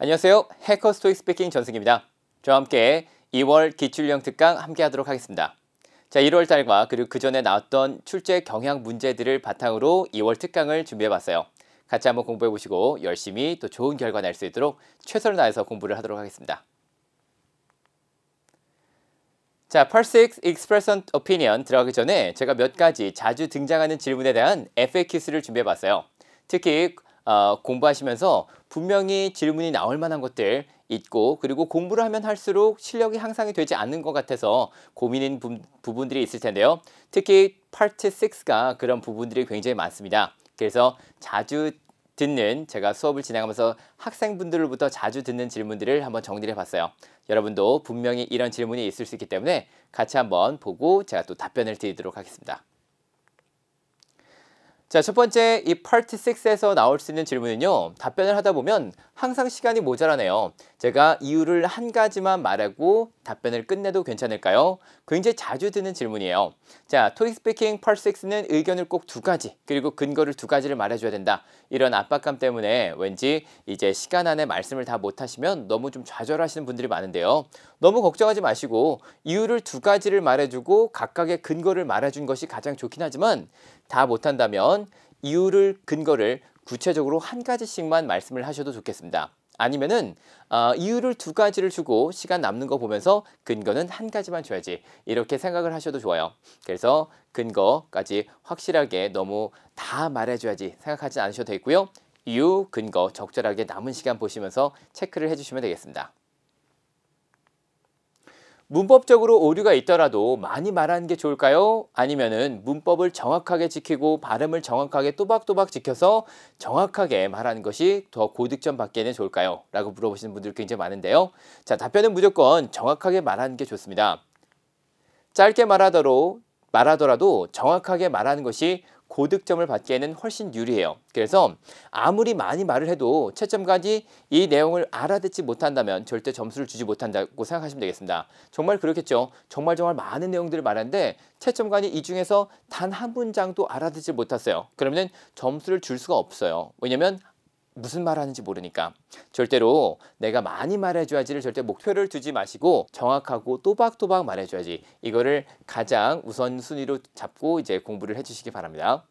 안녕하세요. 해커 스토익 스피킹 전승입니다. 저와 함께 2월 기출형 특강 함께 하도록 하겠습니다. 자, 1월 달과 그리고 그 전에 나왔던 출제 경향 문제들을 바탕으로 2월 특강을 준비해 봤어요. 같이 한번 공부해 보시고 열심히 또 좋은 결과 낼 수 있도록 최선을 다해서 공부를 하도록 하겠습니다. 자, Part 6 Express Opinion 들어가기 전에 제가 몇 가지 자주 등장하는 질문에 대한 FAQs를 준비해 봤어요. 특히 공부하시면서 분명히 질문이 나올 만한 것들 있고, 그리고 공부를 하면 할수록 실력이 향상이 되지 않는 것 같아서 고민인 부분들이 있을 텐데요. 특히 Part 6가 그런 부분들이 굉장히 많습니다. 그래서 자주 듣는, 제가 수업을 진행하면서 학생분들로부터 자주 듣는 질문들을 한번 정리를 해봤어요. 여러분도 분명히 이런 질문이 있을 수 있기 때문에 같이 한번 보고 제가 또 답변을 드리도록 하겠습니다. 자, 첫 번째 이 파트 6에서 나올 수 있는 질문은요, 답변을 하다 보면 항상 시간이 모자라네요. 제가 이유를 한 가지만 말하고 답변을 끝내도 괜찮을까요? 굉장히 자주 듣는 질문이에요. 자, 토익 스피킹 파트 6는 의견을 꼭 두 가지, 그리고 근거를 두 가지를 말해줘야 된다. 이런 압박감 때문에 왠지 이제 시간 안에 말씀을 다 못하시면 너무 좀 좌절하시는 분들이 많은데요. 너무 걱정하지 마시고 이유를 두 가지를 말해주고 각각의 근거를 말해준 것이 가장 좋긴 하지만, 다 못한다면 이유를, 근거를 구체적으로 한 가지씩만 말씀을 하셔도 좋겠습니다. 아니면은 이유를 두 가지를 주고 시간 남는 거 보면서 근거는 한 가지만 줘야지, 이렇게 생각을 하셔도 좋아요. 그래서 근거까지 확실하게 너무 다 말해줘야지 생각하지 않으셔도 되겠고요. 이유, 근거 적절하게 남은 시간 보시면서 체크를 해주시면 되겠습니다. 문법적으로 오류가 있더라도 많이 말하는 게 좋을까요? 아니면은 문법을 정확하게 지키고 발음을 정확하게 또박또박 지켜서 정확하게 말하는 것이 더 고득점 받기에는 좋을까요? 라고 물어보시는 분들 굉장히 많은데요. 자, 답변은 무조건 정확하게 말하는 게 좋습니다. 짧게 말하더라도 정확하게 말하는 것이 고득점을 받기에는 훨씬 유리해요. 그래서 아무리 많이 말을 해도 채점까지 이 내용을 알아듣지 못한다면 절대 점수를 주지 못한다고 생각하시면 되겠습니다. 정말 그렇겠죠. 정말 많은 내용들을 말하는데 채점관이 이 중에서 단 한 문장도 알아듣지 못했어요. 그러면 점수를 줄 수가 없어요. 왜냐면 무슨 말 하는지 모르니까. 절대로 내가 많이 말해줘야지를 절대 목표를 두지 마시고 정확하고 또박또박 말해줘야지, 이거를 가장 우선순위로 잡고 이제 공부를 해주시기 바랍니다.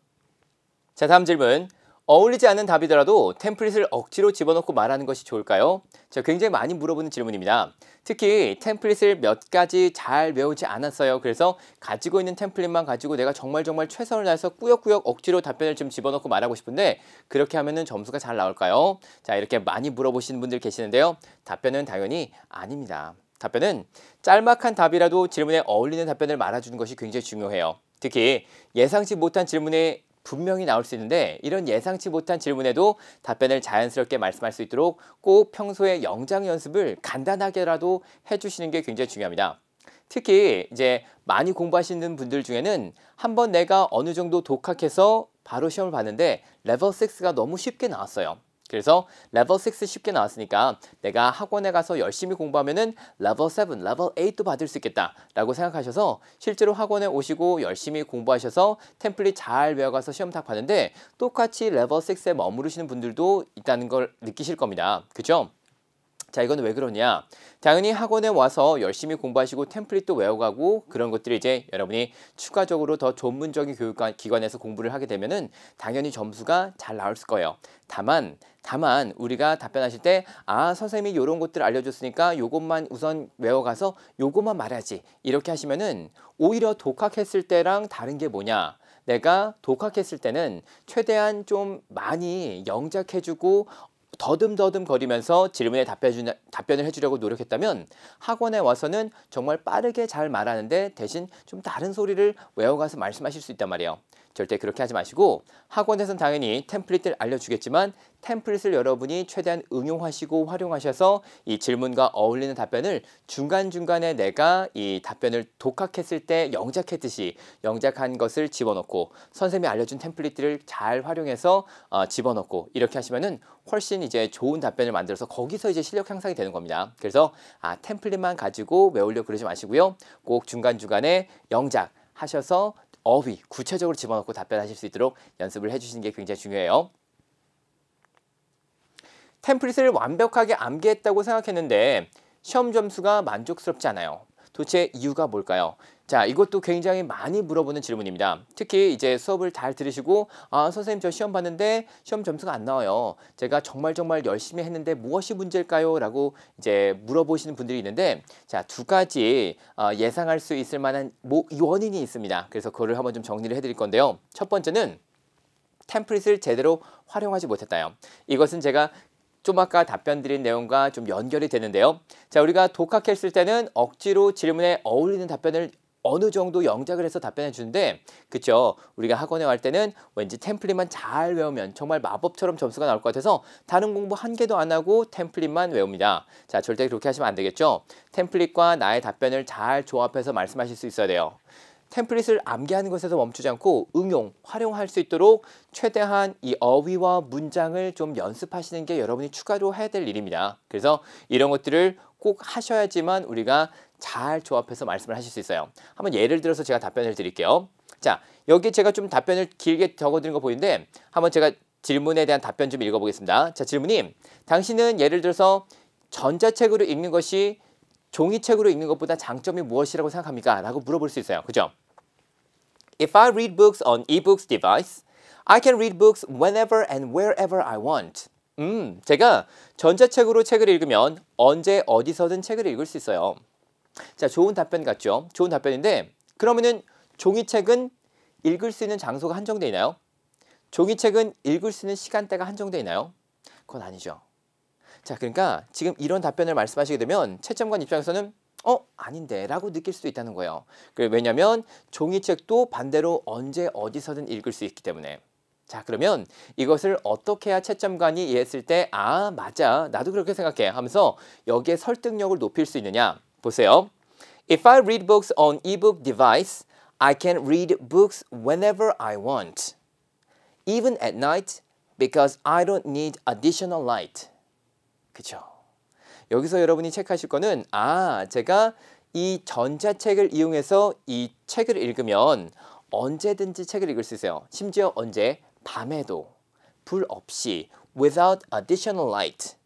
자, 다음 질문. 어울리지 않는 답이더라도 템플릿을 억지로 집어넣고 말하는 것이 좋을까요? 자, 굉장히 많이 물어보는 질문입니다. 특히 템플릿을 몇 가지 잘 외우지 않았어요. 그래서 가지고 있는 템플릿만 가지고 내가 정말 최선을 다해서 꾸역꾸역 억지로 답변을 좀 집어넣고 말하고 싶은데 그렇게 하면은 점수가 잘 나올까요? 자, 이렇게 많이 물어보시는 분들 계시는데요. 답변은 당연히 아닙니다. 답변은 짤막한 답이라도 질문에 어울리는 답변을 말해주는 것이 굉장히 중요해요. 특히 예상치 못한 질문에 분명히 나올 수 있는데, 이런 예상치 못한 질문에도 답변을 자연스럽게 말씀할 수 있도록 꼭 평소에 영작 연습을 간단하게라도 해주시는 게 굉장히 중요합니다. 특히 이제 많이 공부하시는 분들 중에는 한번 내가 어느 정도 독학해서 바로 시험을 봤는데 레벨 6가 너무 쉽게 나왔어요. 그래서 레벨 6 쉽게 나왔으니까 내가 학원에 가서 열심히 공부하면은 레벨 7, 레벨 8도 받을 수 있겠다 라고 생각하셔서 실제로 학원에 오시고 열심히 공부하셔서 템플릿 잘 외워가서 시험 딱 봤는데 똑같이 레벨 6에 머무르시는 분들도 있다는 걸 느끼실 겁니다. 그죠? 자, 이건 왜 그러냐? 당연히 학원에 와서 열심히 공부하시고 템플릿도 외워가고 그런 것들이 이제 여러분이 추가적으로 더 전문적인 교육기관에서 공부를 하게 되면은 당연히 점수가 잘 나올 거예요. 다만 우리가 답변하실 때 선생님이 이런 것들 알려줬으니까 요것만 우선 외워가서 요것만 말해야지, 이렇게 하시면은 오히려 독학했을 때랑 다른 게 뭐냐? 내가 독학했을 때는 최대한 좀 많이 영작해주고 더듬더듬 거리면서 질문에 답변을 해주려고 노력했다면 학원에 와서는 정말 빠르게 잘 말하는데 대신 좀 다른 소리를 외워가서 말씀하실 수 있단 말이에요. 절대 그렇게 하지 마시고 학원에서는 당연히 템플릿을 알려주겠지만 템플릿을 여러분이 최대한 응용하시고 활용하셔서 이 질문과 어울리는 답변을 중간중간에 내가 이 답변을 독학했을 때 영작했듯이 영작한 것을 집어넣고 선생님이 알려준 템플릿들을 잘 활용해서 집어넣고 이렇게 하시면은 훨씬 이제 좋은 답변을 만들어서 거기서 이제 실력 향상이 되는 겁니다. 그래서 템플릿만 가지고 외우려고 그러지 마시고요. 꼭 중간중간에 영작 하셔서 어휘 구체적으로 집어넣고 답변하실 수 있도록 연습을 해주시는 게 굉장히 중요해요. 템플릿을 완벽하게 암기했다고 생각했는데 시험 점수가 만족스럽지 않아요. 도대체 이유가 뭘까요? 자, 이것도 굉장히 많이 물어보는 질문입니다. 특히 이제 수업을 잘 들으시고 선생님 저 시험 봤는데 시험 점수가 안 나와요. 제가 정말 열심히 했는데 무엇이 문제일까요? 라고 이제 물어보시는 분들이 있는데 자, 두 가지 예상할 수 있을 만한 원인이 있습니다. 그래서 그거를 한번 좀 정리를 해드릴 건데요. 첫 번째는 템플릿을 제대로 활용하지 못했다요. 이것은 제가 좀 아까 답변 드린 내용과 좀 연결이 되는데요. 자, 우리가 독학했을 때는 억지로 질문에 어울리는 답변을 어느 정도 영작을 해서 답변해 주는데 그쵸? 우리가 학원에 갈 때는 왠지 템플릿만 잘 외우면 정말 마법처럼 점수가 나올 것 같아서 다른 공부 한 개도 안 하고 템플릿만 외웁니다. 자, 절대 그렇게 하시면 안 되겠죠? 템플릿과 나의 답변을 잘 조합해서 말씀하실 수 있어야 돼요. 템플릿을 암기하는 것에서 멈추지 않고 응용, 활용할 수 있도록 최대한 이 어휘와 문장을 좀 연습하시는 게 여러분이 추가로 해야 될 일입니다. 그래서 이런 것들을 꼭 하셔야지만 우리가 잘 조합해서 말씀을 하실 수 있어요. 한번 예를 들어서 제가 답변을 드릴게요. 자, 여기 제가 좀 답변을 길게 적어드린 거 보이는데 한번 제가 질문에 대한 답변 좀 읽어보겠습니다. 자, 질문이 당신은 예를 들어서 전자책으로 읽는 것이 종이책으로 읽는 것보다 장점이 무엇이라고 생각합니까? 라고 물어볼 수 있어요. 그죠? If I read books on ebooks device, I can read books whenever and wherever I want. 제가 전자책으로 책을 읽으면 언제 어디서든 책을 읽을 수 있어요. 자, 좋은 답변 같죠? 좋은 답변인데 그러면은 종이책은 읽을 수 있는 장소가 한정되어 있나요? 종이책은 읽을 수 있는 시간대가 한정되어 있나요? 그건 아니죠. 자, 그러니까 지금 이런 답변을 말씀하시게 되면 채점관 입장에서는 아닌데 라고 느낄 수도 있다는 거예요. 왜냐하면 종이책도 반대로 언제 어디서든 읽을 수 있기 때문에. 자, 그러면 이것을 어떻게 해야 채점관이 이해했을 때 맞아, 나도 그렇게 생각해 하면서 여기에 설득력을 높일 수 있느냐. 보세요. If I read books on ebook device, I can read books whenever I want. Even at night because I don't need additional light. 그쵸? 여기서 여러분이 체크하실 거는 제가 이 전자책을 이용해서 이 책을 읽으면 언제든지 책을 읽을 수 있어요. 심지어 언제? 밤에도 불 없이 without additional light.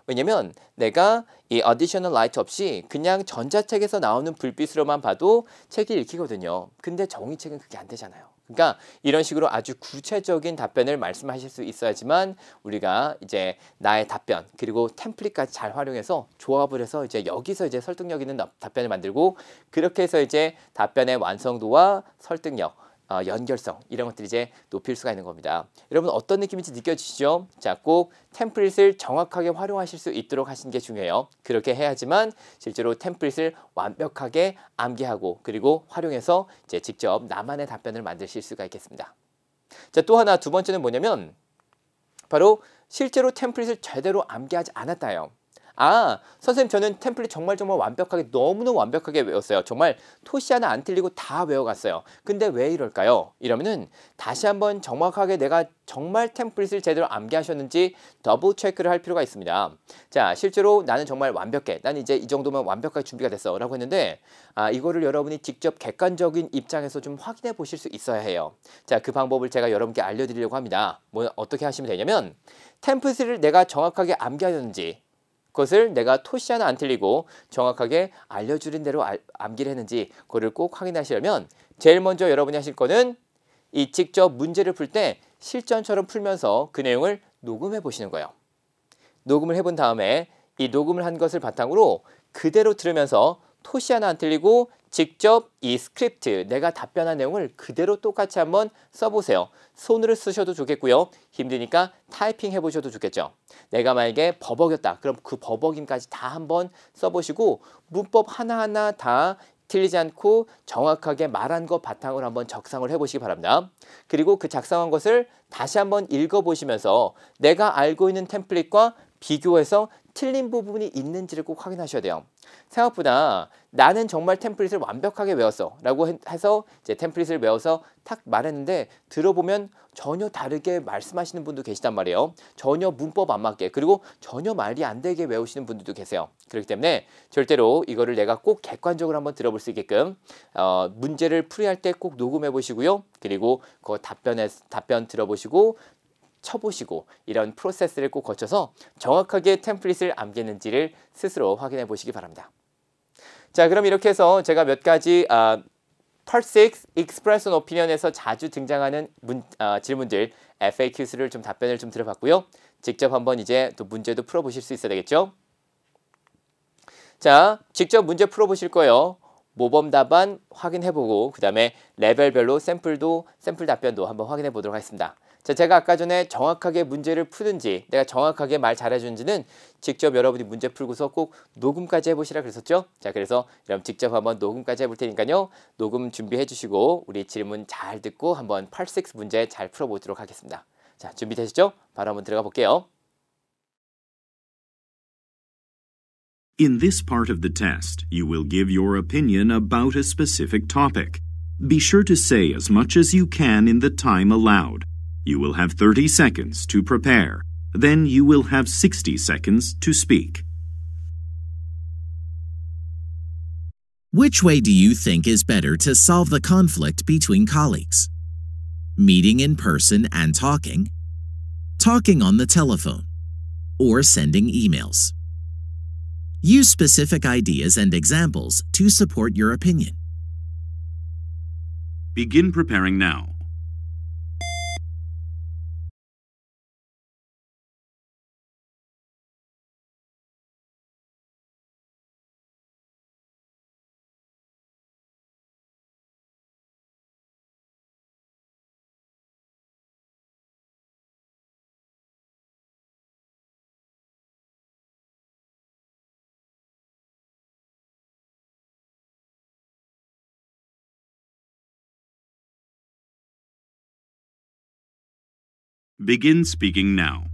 왜냐면 내가 이 additional light 없이 그냥 전자책에서 나오는 불빛으로만 봐도 책이 읽히거든요. 근데 종이책은 그게 안 되잖아요. 그러니까 이런 식으로 아주 구체적인 답변을 말씀하실 수 있어야지만 우리가 이제 나의 답변 그리고 템플릿까지 잘 활용해서 조합을 해서 이제 여기서 이제 설득력 있는 답변을 만들고 그렇게 해서 이제 답변의 완성도와 설득력 연결성 이런 것들이 이제 높일 수가 있는 겁니다. 여러분 어떤 느낌인지 느껴지시죠? 자, 꼭 템플릿을 정확하게 활용하실 수 있도록 하시는 게 중요해요. 그렇게 해야지만 실제로 템플릿을 완벽하게 암기하고 그리고 활용해서 이제 직접 나만의 답변을 만드실 수가 있겠습니다. 자, 또 하나 두 번째는 뭐냐면 바로 실제로 템플릿을 제대로 암기하지 않았다예요. 선생님 저는 템플릿 정말 완벽하게 너무너무 완벽하게 외웠어요. 정말 토시 하나 안 틀리고 다 외워갔어요. 근데 왜 이럴까요? 이러면은 다시 한번 정확하게 내가 정말 템플릿을 제대로 암기하셨는지 더블 체크를 할 필요가 있습니다. 자, 실제로 나는 정말 완벽해. 난 이제 이 정도면 완벽하게 준비가 됐어 라고 했는데 이거를 여러분이 직접 객관적인 입장에서 좀 확인해 보실 수 있어야 해요. 자, 그 방법을 제가 여러분께 알려드리려고 합니다. 어떻게 하시면 되냐면 템플릿을 내가 정확하게 암기하였는지 그것을 내가 토시 하나 안 틀리고 정확하게 알려주는 대로 암기를 했는지 그거를 꼭 확인하시려면 제일 먼저 여러분이 하실 거는 이 직접 문제를 풀 때 실전처럼 풀면서 그 내용을 녹음해 보시는 거예요. 녹음을 해본 다음에 이 녹음을 한 것을 바탕으로 그대로 들으면서 토시 하나 안 틀리고 직접 이 스크립트 내가 답변한 내용을 그대로 똑같이 한번 써보세요. 손으로 쓰셔도 좋겠고요. 힘드니까 타이핑 해보셔도 좋겠죠. 내가 만약에 버벅였다. 그럼 그 버벅임까지 다 한번 써보시고 문법 하나하나 다 틀리지 않고 정확하게 말한 것 바탕으로 한번 작성을 해보시기 바랍니다. 그리고 그 작성한 것을 다시 한번 읽어보시면서 내가 알고 있는 템플릿과 비교해서 틀린 부분이 있는지를 꼭 확인하셔야 돼요. 생각보다 나는 정말 템플릿을 완벽하게 외웠어 라고 해서 이제 템플릿을 외워서 탁 말했는데 들어보면 전혀 다르게 말씀하시는 분도 계시단 말이에요. 전혀 문법 안 맞게 그리고 전혀 말이 안 되게 외우시는 분들도 계세요. 그렇기 때문에 절대로 이거를 내가 꼭 객관적으로 한번 들어볼 수 있게끔 문제를 풀이할 때 꼭 녹음해 보시고요. 그리고 그 답변 들어보시고 쳐보시고 이런 프로세스를 꼭 거쳐서 정확하게 템플릿을 암기했는지를 스스로 확인해 보시기 바랍니다. 자, 그럼 이렇게 해서 제가 몇 가지 Part 6 Express an Opinion에서 자주 등장하는 질문들 FAQ를 좀 답변을 좀 들어봤고요. 직접 한번 이제 또 문제도 풀어보실 수 있어야 되겠죠. 자, 직접 문제 풀어보실 거예요. 모범 답안 확인해보고 그 다음에 레벨별로 샘플 답변도 한번 확인해 보도록 하겠습니다. 자, 제가 아까 전에 정확하게 문제를 푸든지 내가 정확하게 말 잘해주는지는 직접 여러분이 문제 풀고서 꼭 녹음까지 해보시라 그랬었죠. 자, 그래서 그럼 직접 한번 녹음까지 해볼 테니까요. 녹음 준비해 주시고 우리 질문 잘 듣고 한번 Part 6 문제 잘 풀어보도록 하겠습니다. 자, 준비되시죠? 바로 한번 들어가 볼게요. In this part of the test, you will give your opinion about a specific topic. Be sure to say as much as you can in the time allowed. You will have 30 seconds to prepare. Then you will have 60 seconds to speak. Which way do you think is better to solve the conflict between colleagues? Meeting in person and talking, talking on the telephone, or sending emails? Use specific ideas and examples to support your opinion. Begin preparing now. Begin speaking now.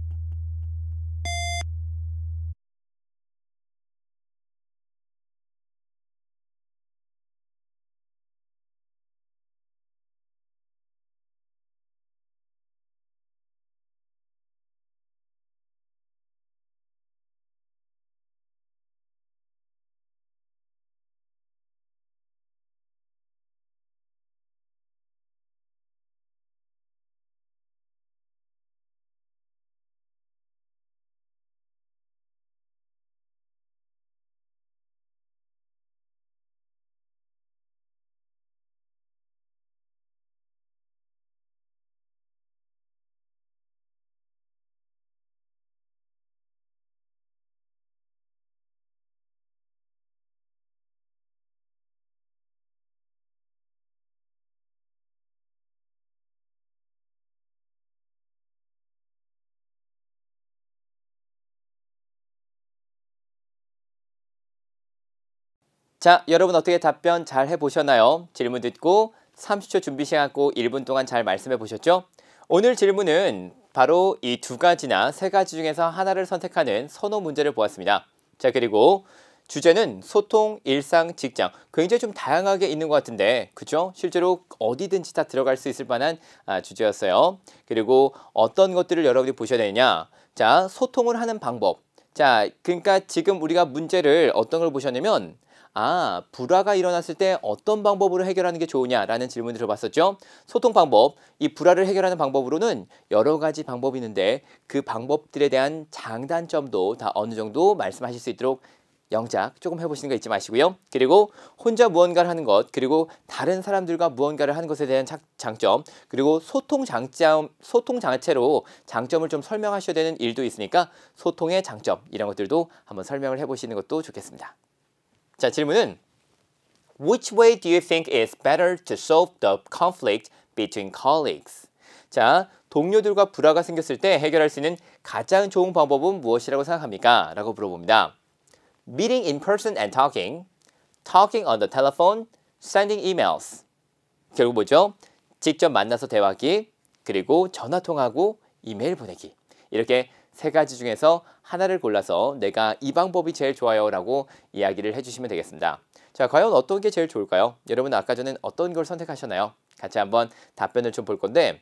자, 여러분 어떻게 답변 잘 해보셨나요? 질문 듣고 30초 준비 시간 갖고 1분 동안 잘 말씀해 보셨죠? 오늘 질문은 바로 이 두 가지나 세 가지 중에서 하나를 선택하는 선호 문제를 보았습니다. 자, 그리고 주제는 소통, 일상, 직장. 굉장히 좀 다양하게 있는 것 같은데, 그죠? 실제로 어디든지 다 들어갈 수 있을 만한 주제였어요. 그리고 어떤 것들을 여러분이 보셔야 되느냐? 자, 소통을 하는 방법. 자, 그러니까 지금 우리가 문제를 어떤 걸 보셨냐면 불화가 일어났을 때 어떤 방법으로 해결하는 게 좋으냐라는 질문을 들어봤었죠. 소통 방법, 이 불화를 해결하는 방법으로는 여러 가지 방법이 있는데 그 방법들에 대한 장단점도 다 어느 정도 말씀하실 수 있도록 영작 조금 해보시는 거 잊지 마시고요. 그리고 혼자 무언가를 하는 것, 그리고 다른 사람들과 무언가를 하는 것에 대한 장점, 그리고 소통 자체로 장점을 좀 설명하셔야 되는 일도 있으니까 소통의 장점, 이런 것들도 한번 설명을 해보시는 것도 좋겠습니다. 자, 질문은 Which way do you think is better to solve the conflict between colleagues? 자, 동료들과 불화가 생겼을 때 해결할 수 있는 가장 좋은 방법은 무엇이라고 생각합니까? 라고 물어봅니다. Meeting in person and talking, talking on the telephone, sending emails. 결국 뭐죠? 직접 만나서 대화하기, 그리고 전화 통화하고 이메일 보내기. 이렇게 세 가지 중에서 하나를 골라서 내가 이 방법이 제일 좋아요 라고 이야기를 해주시면 되겠습니다. 자, 과연 어떤 게 제일 좋을까요? 여러분 아까 전에 어떤 걸 선택하셨나요? 같이 한번 답변을 좀 볼 건데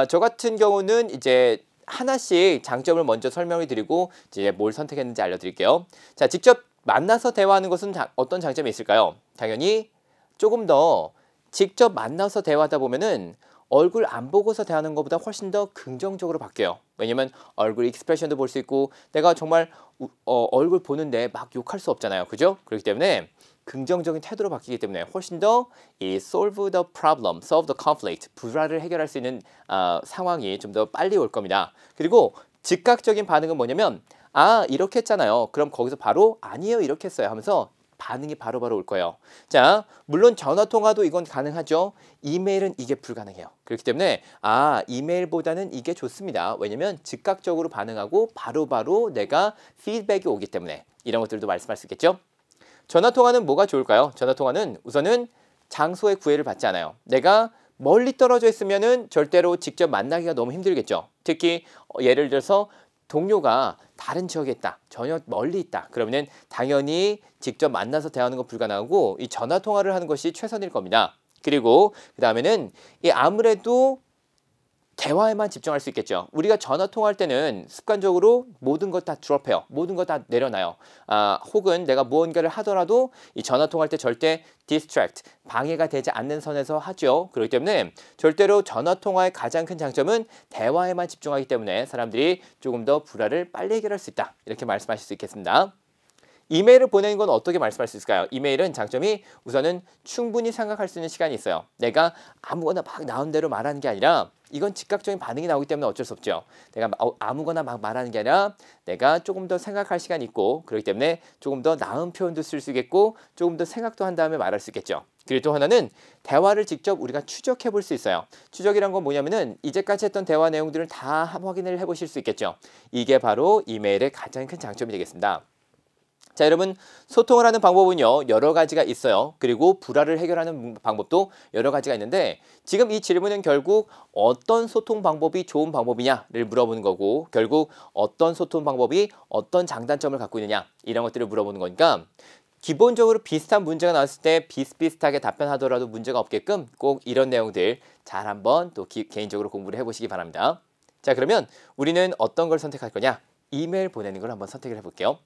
저 같은 경우는 이제 하나씩 장점을 먼저 설명을 드리고 이제 뭘 선택했는지 알려드릴게요. 자, 직접 만나서 대화하는 것은 어떤 장점이 있을까요? 당연히 조금 더 직접 만나서 대화하다 보면은 얼굴 안 보고서 대하는 것보다 훨씬 더 긍정적으로 바뀌어요. 왜냐면 얼굴 익스프레션도 볼 수 있고 내가 정말 얼굴 보는데 막 욕할 수 없잖아요. 그죠? 그렇기 때문에 긍정적인 태도로 바뀌기 때문에 훨씬 더 이 solve the problem, solve the conflict, 불화를 해결할 수 있는 상황이 좀 더 빨리 올 겁니다. 그리고 즉각적인 반응은 뭐냐면 아 이렇게 했잖아요. 그럼 거기서 바로 아니에요 이렇게 했어요 하면서 반응이 바로바로 올 거예요. 자, 물론 전화통화도 이건 가능하죠. 이메일은 이게 불가능해요. 그렇기 때문에 이메일보다는 이게 좋습니다. 왜냐면 즉각적으로 반응하고 바로바로 내가 피드백이 오기 때문에 이런 것들도 말씀할 수 있겠죠. 전화통화는 뭐가 좋을까요? 전화통화는 우선은 장소의 구애를 받지 않아요. 내가 멀리 떨어져 있으면은 절대로 직접 만나기가 너무 힘들겠죠. 특히 예를 들어서 동료가 다른 지역에 있다. 전혀 멀리 있다. 그러면은 당연히 직접 만나서 대화하는 건 불가능하고 이 전화 통화를 하는 것이 최선일 겁니다. 그리고 그다음에는 이 아무래도 대화에만 집중할 수 있겠죠. 우리가 전화 통화할 때는 습관적으로 모든 것 다 드롭해요. 모든 것 다 내려놔요. 혹은 내가 무언가를 하더라도 이 전화 통화할 때 절대 distract, 방해가 되지 않는 선에서 하죠. 그렇기 때문에 절대로 전화 통화의 가장 큰 장점은 대화에만 집중하기 때문에 사람들이 조금 더 불화를 빨리 해결할 수 있다. 이렇게 말씀하실 수 있겠습니다. 이메일을 보내는 건 어떻게 말씀할 수 있을까요? 이메일은 장점이 우선은 충분히 생각할 수 있는 시간이 있어요. 내가 아무거나 막 나온 대로 말하는 게 아니라 이건 즉각적인 반응이 나오기 때문에 어쩔 수 없죠. 내가 아무거나 막 말하는 게 아니라 내가 조금 더 생각할 시간이 있고 그렇기 때문에 조금 더 나은 표현도 쓸 수 있겠고 조금 더 생각도 한 다음에 말할 수 있겠죠. 그리고 또 하나는 대화를 직접 우리가 추적해 볼 수 있어요. 추적이란 건 뭐냐면은 이제까지 했던 대화 내용들을 다 확인을 해 보실 수 있겠죠. 이게 바로 이메일의 가장 큰 장점이 되겠습니다. 자, 여러분 소통을 하는 방법은요 여러 가지가 있어요. 그리고 불화를 해결하는 방법도 여러 가지가 있는데 지금 이 질문은 결국 어떤 소통 방법이 좋은 방법이냐를 물어보는 거고 결국 어떤 소통 방법이 어떤 장단점을 갖고 있느냐 이런 것들을 물어보는 거니까 기본적으로 비슷한 문제가 나왔을 때 비슷비슷하게 답변하더라도 문제가 없게끔 꼭 이런 내용들 잘 한번 또 개인적으로 공부를 해보시기 바랍니다. 자, 그러면 우리는 어떤 걸 선택할 거냐? 이메일 보내는 걸 한번 선택을 해볼게요.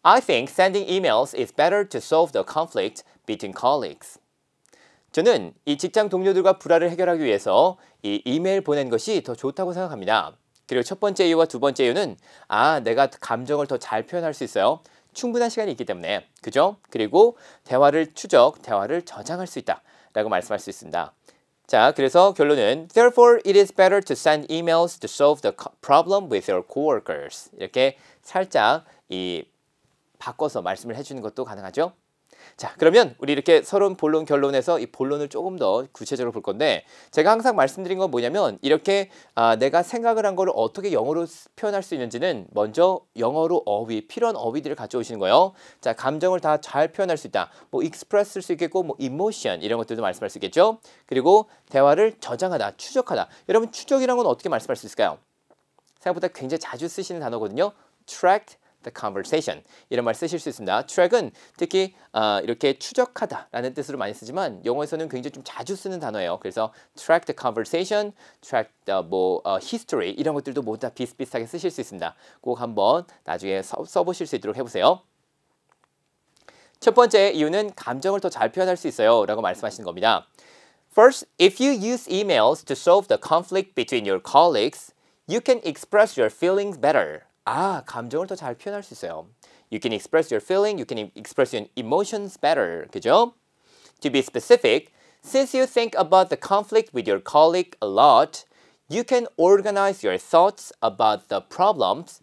I think sending emails is better to solve the conflict between colleagues. 저는 이 직장 동료들과 불화를 해결하기 위해서 이 이메일 보낸 것이 더 좋다고 생각합니다. 그리고 첫 번째 이유와 두 번째 이유는 내가 감정을 더 잘 표현할 수 있어요. 충분한 시간이 있기 때문에. 그죠? 그리고 대화를 대화를 저장할 수 있다 라고 말씀할 수 있습니다. 자, 그래서 결론은 Therefore, it is better to send emails to solve the problem with your coworkers. 이렇게 살짝 바꿔서 말씀을 해주는 것도 가능하죠. 자, 그러면 우리 이렇게 서론, 본론, 결론에서 이 본론을 조금 더 구체적으로 볼 건데 제가 항상 말씀드린 건 뭐냐면 이렇게 내가 생각을 한 거를 어떻게 영어로 표현할 수 있는지는 먼저 영어로 어휘, 필요한 어휘들을 가져오시는 거예요. 자, 감정을 다 잘 표현할 수 있다. 뭐 express 쓸 수 있겠고 뭐 emotion 이런 것들도 말씀할 수 있겠죠. 그리고 대화를 저장하다, 추적하다. 여러분 추적이란 건 어떻게 말씀할 수 있을까요? 생각보다 굉장히 자주 쓰시는 단어거든요. track the conversation 이런 말 쓰실 수 있습니다. track은 특히 이렇게 추적하다라는 뜻으로 많이 쓰지만 영어에서는 굉장히 좀 자주 쓰는 단어예요. 그래서 track the conversation, track the history 이런 것들도 모두 다 비슷비슷하게 쓰실 수 있습니다. 꼭 한번 나중에 써보실 수 있도록 해보세요. 첫 번째 이유는 감정을 더 잘 표현할 수 있어요 라고 말씀하시는 겁니다. First, if you use emails to solve the conflict between your colleagues, you can express your feelings better. 감정을 더 잘 표현할 수 있어요. You can express your feeling, you can express your emotions better. 그죠? To be specific, since you think about the conflict with your colleague a lot, you can organize your thoughts about the problems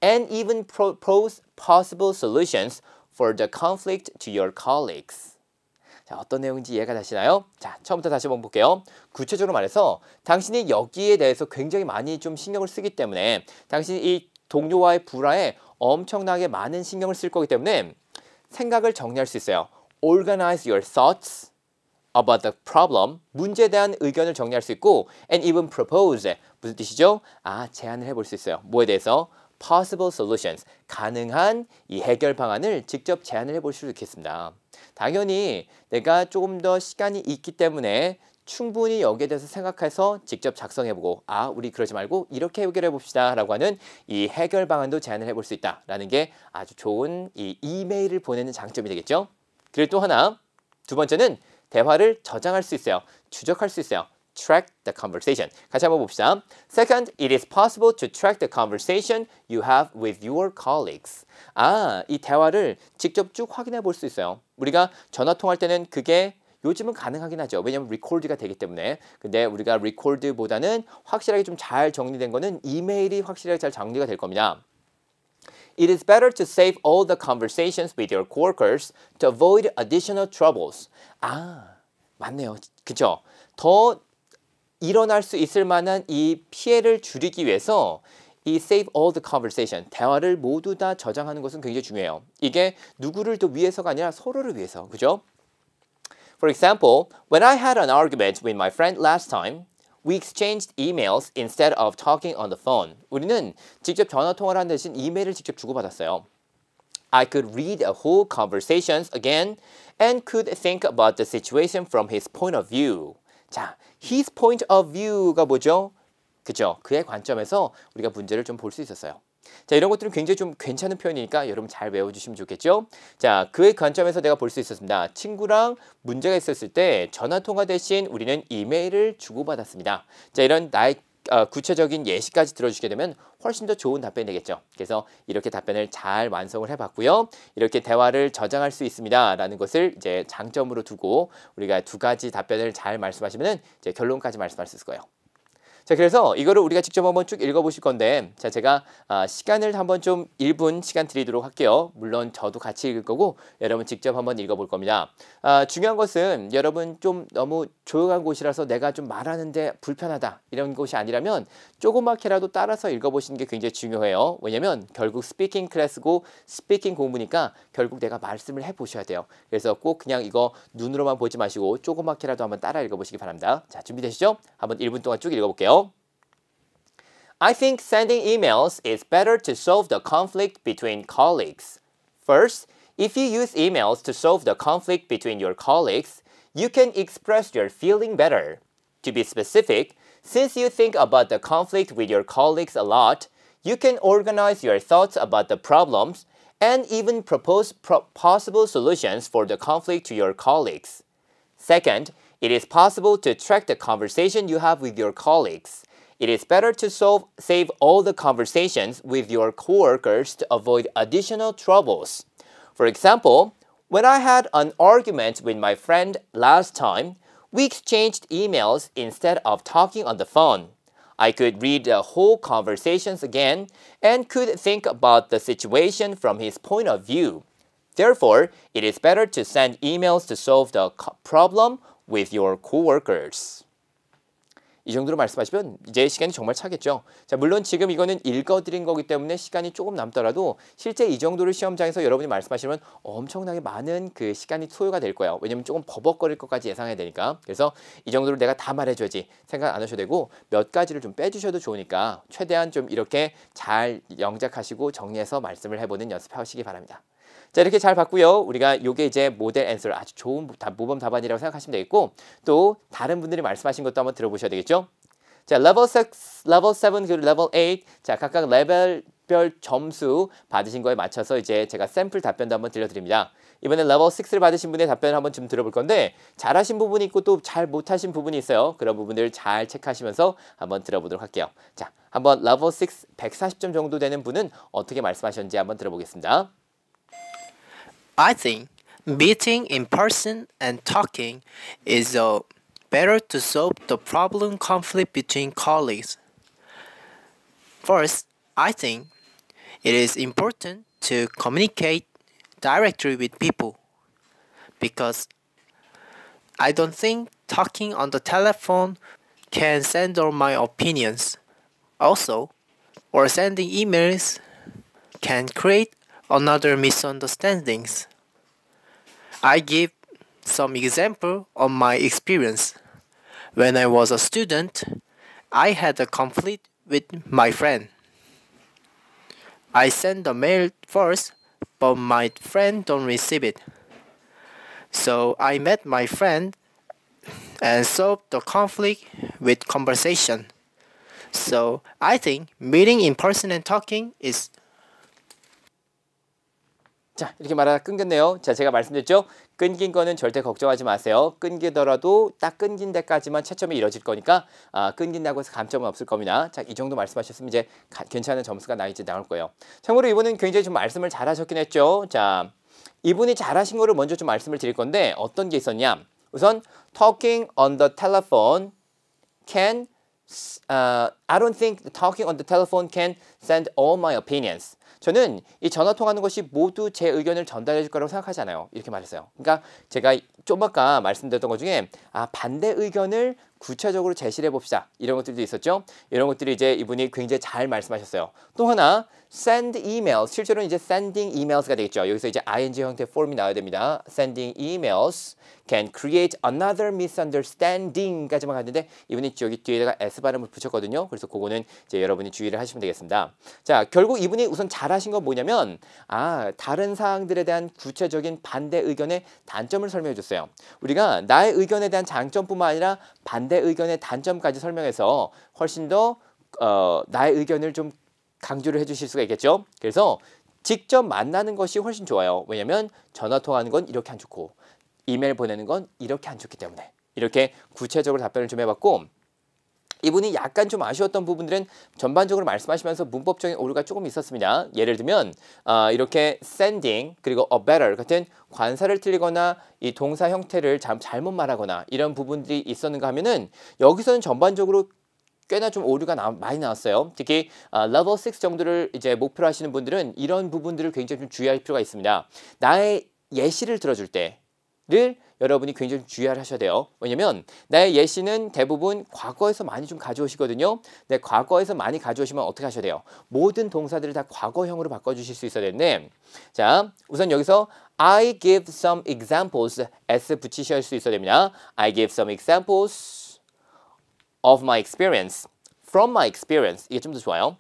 and even propose possible solutions for the conflict to your colleagues. 자, 어떤 내용인지 이해가 되시나요? 자, 처음부터 다시 한번 볼게요. 구체적으로 말해서 당신이 여기에 대해서 굉장히 많이 좀 신경을 쓰기 때문에 당신이 이 동료와의 불화에 엄청나게 많은 신경을 쓸 거기 때문에 생각을 정리할 수 있어요. Organize your thoughts about the problem. 문제에 대한 의견을 정리할 수 있고 and even propose. 무슨 뜻이죠? 제안을 해볼 수 있어요. 뭐에 대해서? Possible solutions. 가능한 이 해결 방안을 직접 제안을 해볼 수 있겠습니다. 당연히 내가 조금 더 시간이 있기 때문에 충분히 여기에 대해서 생각해서 직접 작성해보고 우리 그러지 말고 이렇게 해결해 봅시다 라고 하는 이 해결 방안도 제안을 해볼 수 있다라는 게 아주 좋은 이 이메일을 보내는 장점이 되겠죠. 그리고 또 하나 두 번째는 대화를 저장할 수 있어요. 추적할 수 있어요. track the conversation. 같이 한번 봅시다. Second, it is possible to track the conversation you have with your colleagues. 이 대화를 직접 쭉 확인해 볼 수 있어요. 우리가 전화 통화할 때는 그게 요즘은 가능하긴 하죠. 왜냐하면 리코드가 되기 때문에. 근데 우리가 리코드보다는 확실하게 좀 잘 정리된 거는 이메일이 확실하게 잘 정리가 될 겁니다. It is better to save all the conversations with your coworkers to avoid additional troubles. 맞네요. 그죠? 더 일어날 수 있을 만한 이 피해를 줄이기 위해서 이 save all the conversation, 대화를 모두 다 저장하는 것은 굉장히 중요해요. 이게 누구를 더 위해서가 아니라 서로를 위해서. 그죠? For example, when I had an argument with my friend last time, we exchanged emails instead of talking on the phone. 우리는 직접 전화 통화를 한 대신 이메일을 직접 주고받았어요. I could read a whole conversations again and could think about the situation from his point of view. 자, his point of view가 뭐죠? 그죠? 그의 관점에서 우리가 문제를 좀 볼 수 있었어요. 자, 이런 것들은 굉장히 좀 괜찮은 표현이니까 여러분 잘 외워주시면 좋겠죠? 자, 그의 관점에서 내가 볼 수 있었습니다. 친구랑 문제가 있었을 때 전화통화 대신 우리는 이메일을 주고받았습니다. 자, 이런 나의 구체적인 예시까지 들어주시게 되면 훨씬 더 좋은 답변이 되겠죠. 그래서 이렇게 답변을 잘 완성을 해봤고요. 이렇게 대화를 저장할 수 있습니다. 라는 것을 이제 장점으로 두고 우리가 두 가지 답변을 잘 말씀하시면 이제 결론까지 말씀할 수 있을 거예요. 자, 그래서 이거를 우리가 직접 한번 쭉 읽어보실 건데, 자, 제가 시간을 한번 좀 1분 시간 드리도록 할게요. 물론 저도 같이 읽을 거고 여러분 직접 한번 읽어볼 겁니다. 중요한 것은 여러분 좀 너무 조용한 곳이라서 내가 좀 말하는데 불편하다 이런 곳이 아니라면 조그맣게라도 따라서 읽어보시는 게 굉장히 중요해요. 왜냐면 결국 스피킹 클래스고 스피킹 공부니까 결국 내가 말씀을 해보셔야 돼요. 그래서 꼭 그냥 이거 눈으로만 보지 마시고 조그맣게라도 한번 따라 읽어보시기 바랍니다. 자, 준비되시죠? 한번 1분 동안 쭉 읽어볼게요. I think sending emails is better to solve the conflict between colleagues. First, if you use emails to solve the conflict between your colleagues, you can express your feeling better. To be specific, since you think about the conflict with your colleagues a lot, you can organize your thoughts about the problems and even propose possible solutions for the conflict to your colleagues. Second, it is possible to track the conversation you have with your colleagues. It is better to save all the conversations with your coworkers to avoid additional troubles. For example, when I had an argument with my friend last time, we exchanged emails instead of talking on the phone. I could read the whole conversations again and could think about the situation from his point of view. Therefore, it is better to send emails to solve the problem with your coworkers. 이 정도로 말씀하시면 이제 시간이 정말 차겠죠. 자, 물론 지금 이거는 읽어드린 거기 때문에 시간이 조금 남더라도 실제 이 정도를 시험장에서 여러분이 말씀하시면 엄청나게 많은 그 시간이 소요가 될 거예요. 왜냐면 조금 버벅거릴 것까지 예상해야 되니까. 그래서 이 정도로 내가 다 말해줘야지 생각 안 하셔도 되고 몇 가지를 좀 빼주셔도 좋으니까 최대한 좀 이렇게 잘 영작하시고 정리해서 말씀을 해보는 연습하시기 바랍니다. 자, 이렇게 잘 봤고요. 우리가 요게 이제 모델 앤서 아주 좋은 모범 답안이라고 생각하시면 되겠고 또 다른 분들이 말씀하신 것도 한번 들어보셔야 되겠죠. 자, 레벨 6, 레벨 7 그리고 레벨 8 자, 각각 레벨별 점수 받으신 거에 맞춰서 이제 제가 샘플 답변도 한번 들려드립니다. 이번에 레벨 6를 받으신 분의 답변을 한번 좀 들어볼 건데 잘하신 부분이 있고 또 잘 못하신 부분이 있어요. 그런 부분들 잘 체크하시면서 한번 들어보도록 할게요. 자, 한번 레벨 6 140점 정도 되는 분은 어떻게 말씀하셨는지 한번 들어보겠습니다. I think meeting in person and talking is better to solve the problem conflict between colleagues. First, I think it is important to communicate directly with people because I don't think talking on the telephone can send all my opinions. Also, or sending emails can create another misunderstandings. I give some example of my experience. When I was a student, I had a conflict with my friend. I sent the mail first, but my friend don't receive it. So I met my friend and solved the conflict with conversation. So I think meeting in person and talking is 자, 이렇게 말하다 끊겼네요. 자, 제가 말씀드렸죠? 끊긴 거는 절대 걱정하지 마세요. 끊기더라도 딱 끊긴 데까지만 채점이 이뤄질 거니까 끊긴다고 해서 감점은 없을 겁니다. 자, 이 정도 말씀하셨으면 이제 괜찮은 점수가 이제 나올 거예요. 참고로 이분은 굉장히 좀 말씀을 잘하셨긴 했죠. 자, 이분이 잘하신 거를 먼저 좀 말씀을 드릴 건데 어떤 게 있었냐? 우선 talking on the telephone can I don't think talking on the telephone can send all my opinions. 저는 이 전화 통화하는 것이 모두 제 의견을 전달해 줄 거라고 생각하지 않아요. 이렇게 말했어요. 그러니까 제가 좀 아까 말씀드렸던 것 중에 반대 의견을 구체적으로 제시를 해봅시다. 이런 것들도 있었죠. 이런 것들이 이제 이분이 굉장히 잘 말씀하셨어요. 또 하나 send emails. 실제로는 이제 sending emails가 되겠죠. 여기서 이제 ing 형태 form이 나와야 됩니다. sending emails can create another misunderstanding까지만 갔는데 이분이 여기 뒤에다가 s 발음을 붙였거든요. 그래서 그거는 이제 여러분이 주의를 하시면 되겠습니다. 자, 결국 이분이 우선 잘하신 건 뭐냐면 다른 사항들에 대한 구체적인 반대 의견의 단점을 설명해 줬어요. 우리가 나의 의견에 대한 장점뿐만 아니라 반대 의견의 단점까지 설명해서 훨씬 더 나의 의견을 좀 강조를 해주실 수가 있겠죠. 그래서 직접 만나는 것이 훨씬 좋아요. 왜냐하면 전화 통화하는 건 이렇게 안 좋고 이메일 보내는 건 이렇게 안 좋기 때문에 이렇게 구체적으로 답변을 좀 해봤고 이분이 약간 좀 아쉬웠던 부분들은 전반적으로 말씀하시면서 문법적인 오류가 조금 있었습니다. 예를 들면 이렇게 sending 그리고 a better 같은 관사를 틀리거나 이 동사 형태를 잘못 말하거나 이런 부분들이 있었는가 하면은 여기서는 전반적으로 꽤나 좀 오류가 많이 나왔어요. 특히 level 6 정도를 이제 목표로 하시는 분들은 이런 부분들을 굉장히 좀 주의할 필요가 있습니다. 나의 예시를 들어줄 때를 여러분이 굉장히 주의를 하셔야 돼요. 왜냐면 나의 예시는 대부분 과거에서 많이 좀 가져오시거든요. 근데 과거에서 많이 가져오시면 어떻게 하셔야 돼요? 모든 동사들을 다 과거형으로 바꿔주실 수 있어야 되는데 자, 우선 여기서 I give some examples s 붙이실 수 있어야 됩니다. I give some examples of my experience, from my experience. 이게 좀 더 좋아요.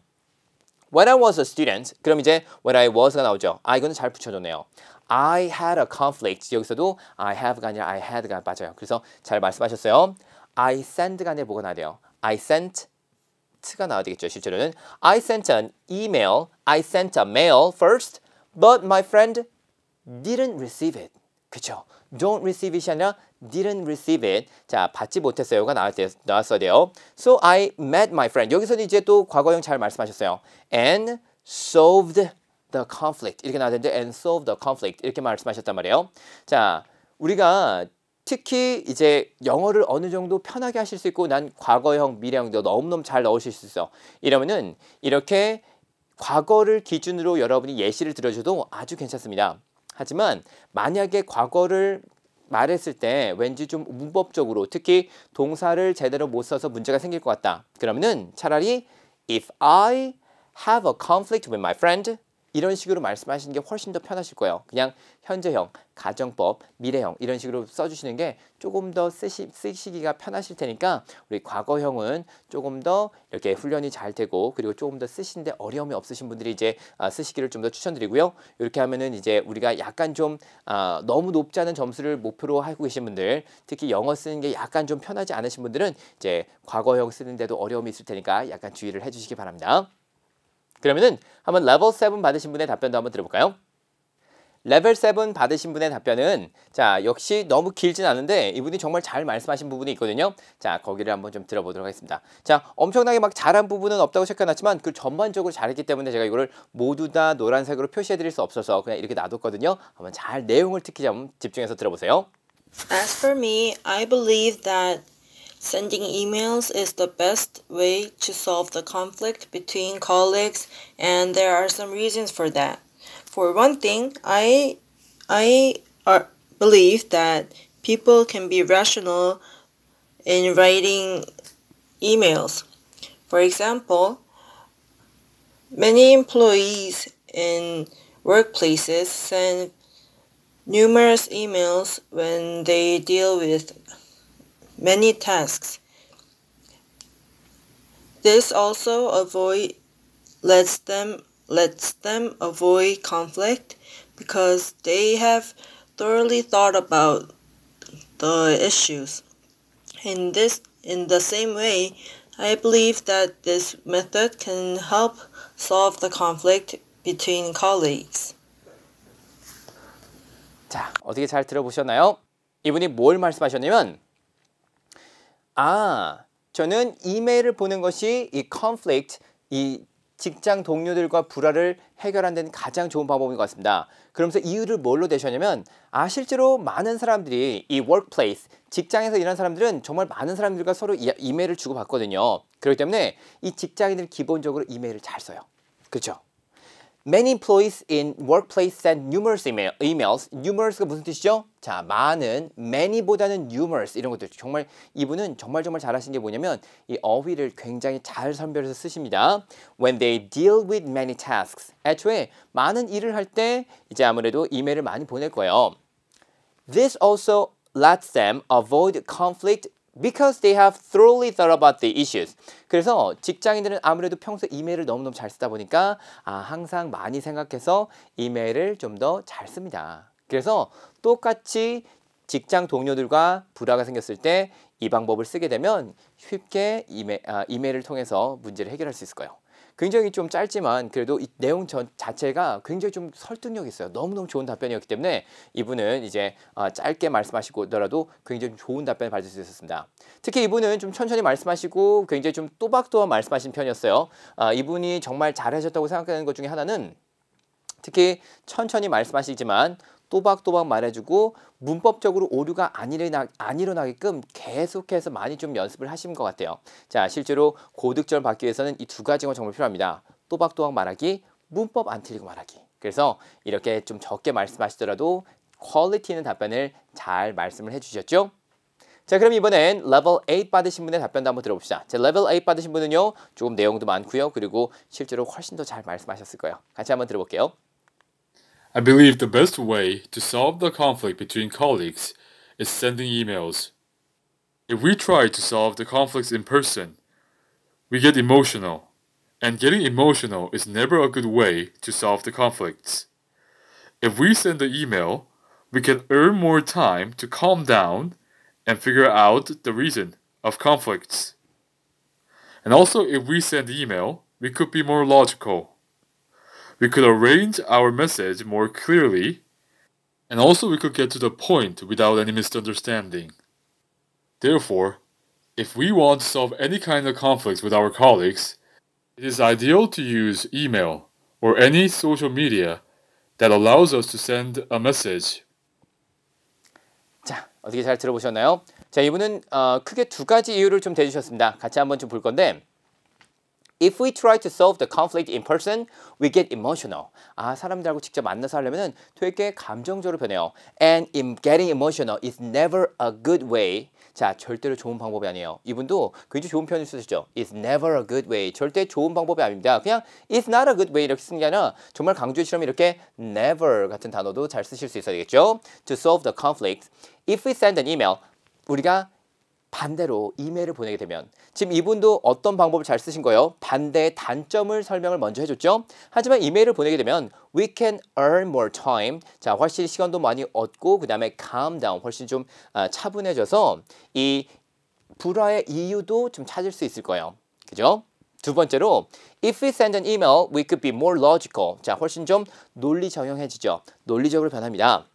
When I was a student, 그럼 이제 when I was가 나오죠. 이거는 잘 붙여줬네요. I had a conflict. 여기서도 I have가 아니라 I had가 맞아요. 그래서 잘 말씀하셨어요. I sent가 아니라 뭐가 나와야 돼요? I sent가 나와야 되겠죠. 실제로는 I sent an email, I sent a mail first, but my friend didn't receive it. 그렇죠. Don't receive it이 아니라 didn't receive it. 자, 받지 못했어요가 나왔어야 돼요. So I met my friend. 여기서는 이제 또 과거형 잘 말씀하셨어요. And solved the conflict. 이렇게 나와야 되는데 and solved the conflict. 이렇게 말씀하셨단 말이에요. 자, 우리가 특히 이제 영어를 어느 정도 편하게 하실 수 있고 난 과거형, 미래형도 너무너무 잘 넣으실 수 있어. 이러면은 이렇게 과거를 기준으로 여러분이 예시를 들어줘도 아주 괜찮습니다. 하지만 만약에 과거를 말했을 때 왠지 좀 문법적으로 특히 동사를 제대로 못 써서 문제가 생길 것 같다. 그러면은 차라리 if I have a conflict with my friend 이런 식으로 말씀하시는 게 훨씬 더 편하실 거예요. 그냥 현재형, 가정법, 미래형 이런 식으로 써주시는 게 조금 더 쓰시기가 편하실 테니까 우리 과거형은 조금 더 이렇게 훈련이 잘 되고 그리고 조금 더 쓰시는데 어려움이 없으신 분들이 이제 쓰시기를 좀 더 추천드리고요. 이렇게 하면은 이제 우리가 약간 좀 너무 높지 않은 점수를 목표로 하고 계신 분들 특히 영어 쓰는 게 약간 좀 편하지 않으신 분들은 이제 과거형 쓰는데도 어려움이 있을 테니까 약간 주의를 해주시기 바랍니다. 그러면은 한번 레벨 7 받으신 분의 답변도 한번 들어볼까요? 레벨 7 받으신 분의 답변은 자 역시 너무 길진 않은데 이분이 정말 잘 말씀하신 부분이 있거든요. 자 거기를 한번 좀 들어보도록 하겠습니다. 자 엄청나게 막 잘한 부분은 없다고 체크해놨지만 그 전반적으로 잘했기 때문에 제가 이거를 모두 다 노란색으로 표시해드릴 수 없어서 그냥 이렇게 놔뒀거든요. 한번 잘 내용을 특히 좀 집중해서 들어보세요. As for me, I believe that sending emails is the best way to solve the conflict between colleagues, and there are some reasons for that. For one thing, I believe that people can be rational in writing emails. For example, many employees in workplaces send numerous emails when they deal with many tasks. This also lets them avoid conflict because they have thoroughly thought about the issues. In the same way, I believe that this method can help solve the conflict between colleagues. 어떻게 잘 들어보셨나요? 이분이 뭘 말씀하셨냐면 저는 이메일을 보는 것이 이 conflict, 이 직장 동료들과 불화를 해결하는 데는 가장 좋은 방법인 것 같습니다. 그러면서 이유를 뭘로 대셨냐면 실제로 많은 사람들이 이 workplace, 직장에서 일하는 사람들은 정말 많은 사람들과 서로 이메일을 주고받거든요. 그렇기 때문에 이 직장인들 기본적으로 이메일을 잘 써요. 그렇죠? Many employees in workplace send numerous emails. numerous가 무슨 뜻이죠? 자, 많은, many보다는 numerous 이런 것들. 정말 이분은 정말 잘하신 게 뭐냐면 이 어휘를 굉장히 잘 선별해서 쓰십니다. When they deal with many tasks. 애초에 많은 일을 할 때 이제 아무래도 이메일을 많이 보낼 거예요. This also lets them avoid conflict because they have thoroughly thought about the issues. 그래서 직장인들은 아무래도 평소 이메일을 너무너무 잘 쓰다 보니까 항상 많이 생각해서 이메일을 좀 더 잘 씁니다. 그래서 똑같이 직장 동료들과 불화가 생겼을 때 이 방법을 쓰게 되면 쉽게 이메일을 통해서 문제를 해결할 수 있을 거예요. 굉장히 좀 짧지만 그래도 이 내용 자체가 굉장히 좀 설득력이 있어요. 너무너무 좋은 답변이었기 때문에 이분은 이제 짧게 말씀하시고더라도 굉장히 좋은 답변을 받을 수 있었습니다. 특히 이분은 좀 천천히 말씀하시고 굉장히 좀 또박또박 말씀하신 편이었어요. 이분이 정말 잘하셨다고 생각하는 것 중에 하나는 특히 천천히 말씀하시지만 또박또박 말해주고 문법적으로 오류가 안 일어나게끔 계속해서 많이 좀 연습을 하신 것 같아요. 자, 실제로 고득점을 받기 위해서는 이 두 가지가 정말 필요합니다. 또박또박 말하기, 문법 안 틀리고 말하기. 그래서 이렇게 좀 적게 말씀하시더라도 퀄리티 있는 답변을 잘 말씀을 해주셨죠? 자, 그럼 이번엔 레벨 8 받으신 분의 답변도 한번 들어봅시다. 자, 레벨 8 받으신 분은요, 조금 내용도 많고요. 그리고 실제로 훨씬 더 잘 말씀하셨을 거예요. 같이 한번 들어볼게요. I believe the best way to solve the conflict between colleagues is sending emails. If we try to solve the conflicts in person, we get emotional, and getting emotional is never a good way to solve the conflicts. If we send the email, we can earn more time to calm down and figure out the reason of conflicts. And also, if we send email, we could be more logical. We could arrange our message more clearly, and also we could get to the point without any misunderstanding. Therefore, if we want to solve any kind of conflicts with our colleagues, it is ideal to use email or any social media that allows us to send a message. 자, 어떻게 잘 들어보셨나요? 자, 이분은 크게 두 가지 이유를 좀 대주셨습니다. 같이 한번 좀 볼 건데 If we try to solve the conflict in person, we get emotional. 사람들하고 직접 만나서 하려면 되게 감정적으로 변해요. And in getting emotional is never a good way. 자, 절대로 좋은 방법이 아니에요. 이분도 굉장히 좋은 표현을 쓰셨죠. It's never a good way. 절대 좋은 방법이 아닙니다. 그냥 it's not a good way 이렇게 쓰는 게 아니라 정말 강조처럼 이렇게 never 같은 단어도 잘 쓰실 수 있어야 되겠죠. To solve the conflict, if we send an email, 우리가 반대로 이메일을 보내게 되면 지금 이분도 어떤 방법을 잘 쓰신 거예요? 반대의 단점을 설명을 먼저 해줬죠. 하지만 이메일을 보내게 되면 we can earn more time. 자, 훨씬 시간도 많이 얻고 그 다음에 calm down. 훨씬 좀 차분해져서 이 불화의 이유도 좀 찾을 수 있을 거예요. 그죠? 두 번째로 if we send an email, we could be more logical. 자, 훨씬 좀 논리 정형해지죠. 논리적으로 변합니다.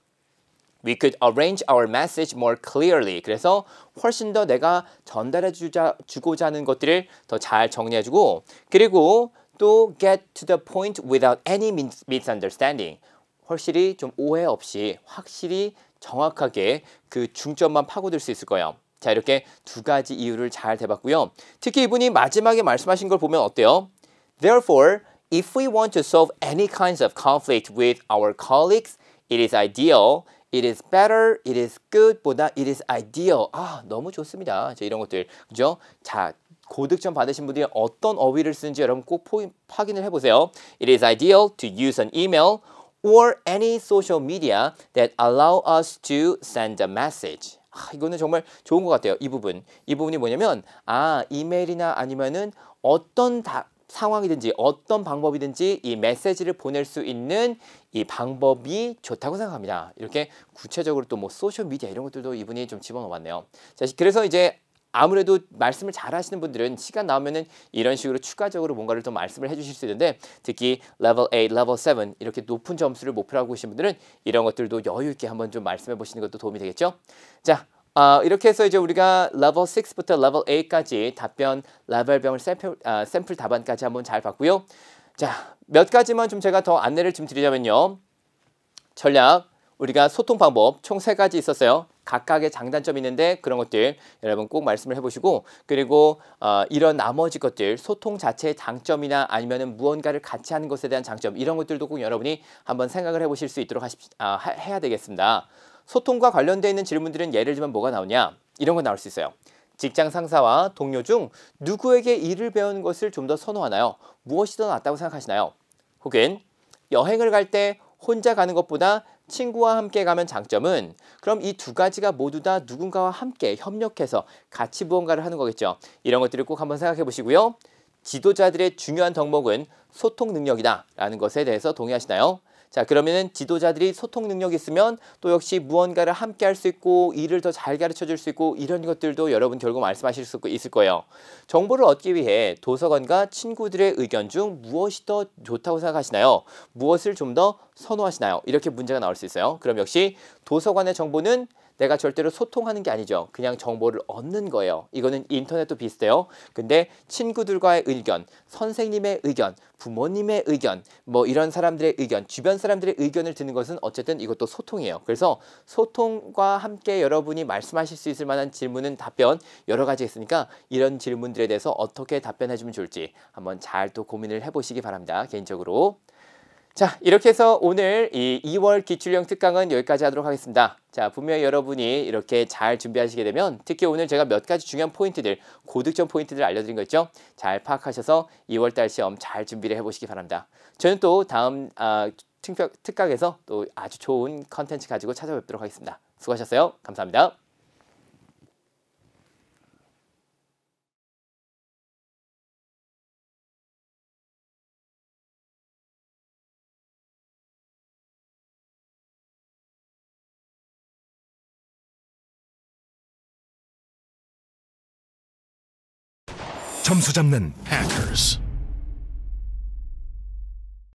We could arrange our message more clearly. 그래서 훨씬 더 내가 전달해 주고자 하는 것들을 더 잘 정리해주고 그리고 또 get to the point without any misunderstanding. 확실히 좀 오해 없이 확실히 정확하게 그 중점만 파고들 수 있을 거예요. 자, 이렇게 두 가지 이유를 잘 대봤고요. 특히 이분이 마지막에 말씀하신 걸 보면 어때요? Therefore, if we want to solve any kinds of conflict with our colleagues, it is ideal. It is better, it is good 보다 it is ideal. 너무 좋습니다. 자, 이런 것들. 그죠? 자, 고득점 받으신 분들이 어떤 어휘를 쓰는지 여러분 꼭 확인을 해보세요. It is ideal to use an email or any social media that allow us to send a message. 이거는 정말 좋은 것 같아요. 이 부분이 뭐냐면 이메일이나 아니면은 어떤 상황이든지 어떤 방법이든지 이 메시지를 보낼 수 있는 이 방법이 좋다고 생각합니다. 이렇게 구체적으로 또 뭐 소셜 미디어 이런 것들도 이분이 좀 집어넣어봤네요. 자, 그래서 이제 아무래도 말씀을 잘 하시는 분들은 시간 나오면은 이런 식으로 추가적으로 뭔가를 더 말씀을 해주실 수 있는데 특히 level 8, level 7 이렇게 높은 점수를 목표로 하고 계신 분들은 이런 것들도 여유 있게 한번 좀 말씀해 보시는 것도 도움이 되겠죠. 자, 이렇게 해서 이제 우리가 level 6부터 level 8까지 답변 레벨별로 샘플 답안까지 한번 잘 봤고요. 자, 몇 가지만 좀 제가 더 안내를 좀 드리자면요. 전략, 우리가 소통 방법 총 3가지 있었어요. 각각의 장단점이 있는데 그런 것들 여러분 꼭 말씀을 해보시고 그리고 이런 나머지 것들 소통 자체의 장점이나 아니면은 무언가를 같이 하는 것에 대한 장점 이런 것들도 꼭 여러분이 한번 생각을 해보실 수 있도록 해야 되겠습니다. 소통과 관련되어 있는 질문들은 예를 들면 뭐가 나오냐 이런 거 나올 수 있어요. 직장 상사와 동료 중 누구에게 일을 배우는 것을 좀 더 선호하나요? 무엇이 더 낫다고 생각하시나요? 혹은 여행을 갈 때 혼자 가는 것보다 친구와 함께 가면 장점은 그럼 이 2가지가 모두 다 누군가와 함께 협력해서 같이 무언가를 하는 거겠죠. 이런 것들을 꼭 한번 생각해 보시고요. 지도자들의 중요한 덕목은 소통 능력이다 라는 것에 대해서 동의하시나요? 자, 그러면은 지도자들이 소통 능력이 있으면 또 역시 무언가를 함께 할 수 있고 일을 더 잘 가르쳐 줄 수 있고 이런 것들도 여러분 결국 말씀하실 수 있을 거예요. 정보를 얻기 위해 도서관과 친구들의 의견 중 무엇이 더 좋다고 생각하시나요? 무엇을 좀 더 선호하시나요? 이렇게 문제가 나올 수 있어요. 그럼 역시 도서관의 정보는 내가 절대로 소통하는 게 아니죠. 그냥 정보를 얻는 거예요. 이거는 인터넷도 비슷해요. 근데 친구들과의 의견, 선생님의 의견, 부모님의 의견, 뭐 이런 사람들의 의견, 주변 사람들의 의견을 듣는 것은 어쨌든 이것도 소통이에요. 그래서 소통과 함께 여러분이 말씀하실 수 있을 만한 질문은 답변 여러 가지 있으니까 이런 질문들에 대해서 어떻게 답변해 주면 좋을지 한번 잘 또 고민을 해보시기 바랍니다. 개인적으로. 자, 이렇게 해서 오늘 이 2월 기출형 특강은 여기까지 하도록 하겠습니다. 자, 분명히 여러분이 이렇게 잘 준비하시게 되면 특히 오늘 제가 몇 가지 중요한 포인트들, 고득점 포인트들 알려드린 거 있죠? 잘 파악하셔서 2월달 시험 잘 준비를 해보시기 바랍니다. 저는 또 다음 특강에서 또 아주 좋은 컨텐츠 가지고 찾아뵙도록 하겠습니다. 수고하셨어요. 감사합니다. 점수 잡는 hackers.